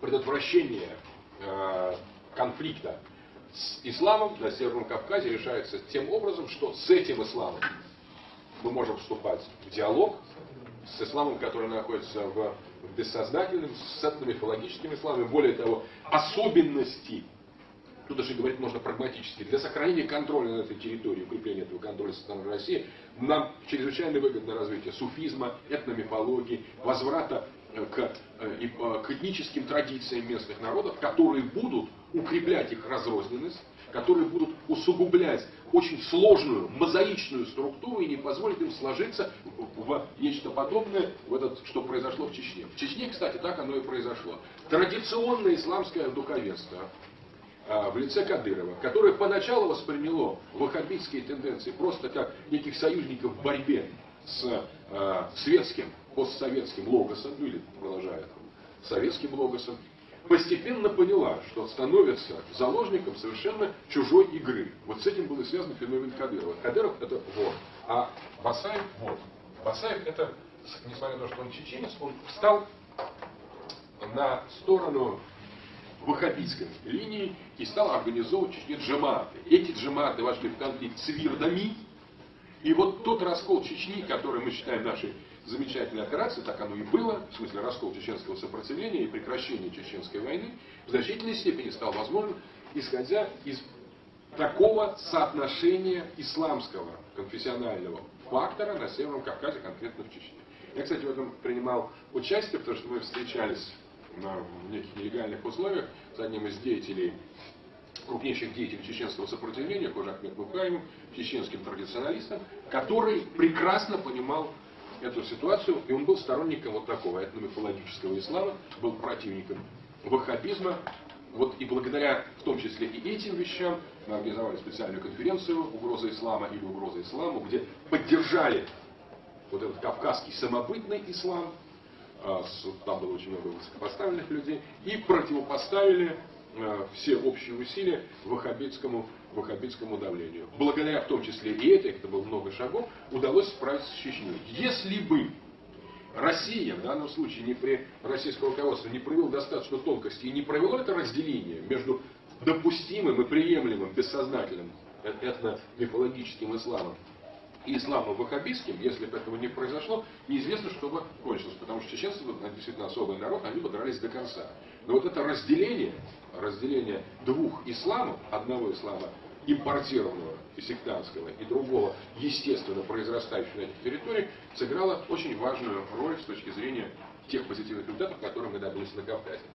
предотвращение конфликта с исламом на Северном Кавказе решается тем образом, что с этим исламом мы можем вступать в диалог, с исламом, который находится в бессознательном, с этномифологическим исламом. Более того, особенности, тут даже говорить можно прагматически, для сохранения контроля над этой территорией, укрепления этого контроля со стороны России, нам чрезвычайно выгодно развитие суфизма, этномифологии, возврата к этническим традициям местных народов, которые будут укреплять их разрозненность, которые будут усугублять очень сложную, мозаичную структуру и не позволить им сложиться в нечто подобное, что произошло в Чечне. В Чечне, кстати, так оно и произошло. Традиционное исламское духовенство в лице Кадырова, которое поначалу восприняло ваххабитские тенденции просто как неких союзников в борьбе с светским, постсоветским логосом, ну или продолжая советским логосом, постепенно поняла, что становится заложником совершенно чужой игры. Вот с этим был и связан феномен Кадырова. Кадыров это вор, а Басаев вор. Басаев это, несмотря на то, что он чеченец, он встал на сторону ваххабитской линии и стал организовывать в Чечне джаматы. Эти джаматы вошли в конфликт с вирдами. И вот тот раскол Чечни, который мы считаем нашей замечательной операцией, так оно и было, в смысле раскол чеченского сопротивления и прекращение Чеченской войны, в значительной степени стал возможным, исходя из такого соотношения исламского конфессионального фактора на Северном Кавказе, конкретно в Чечне. Я, кстати, в этом принимал участие, потому что мы встречались в неких нелегальных условиях с одним из деятелей, крупнейших деятелей чеченского сопротивления, Хожа Ахмед Мухаевым, чеченским традиционалистом, который прекрасно понимал эту ситуацию, и он был сторонником вот такого этномифологического ислама, был противником ваххабизма. Вот и благодаря, в том числе и этим вещам, мы организовали специальную конференцию «Угроза ислама» или «Угроза исламу», где поддержали вот этот кавказский самобытный ислам, там было очень много высокопоставленных людей, и противопоставили все общие усилия ваххабитскому давлению. Благодаря в том числе и это было много шагов, удалось справиться с Чечней. Если бы Россия, в данном случае российское руководство, не провело достаточно тонкости и не провело это разделение между допустимым и приемлемым бессознательным этно-мифологическим исламом и исламом ваххабитским, если бы этого не произошло, неизвестно, что бы кончилось. Потому что чеченцы, действительно особый народ, они бы дрались до конца. Но вот это разделение двух исламов, одного ислама импортированного и сектантского, и другого, естественно, произрастающего на этих территориях, сыграло очень важную роль с точки зрения тех позитивных результатов, которые мы добились на Кавказе.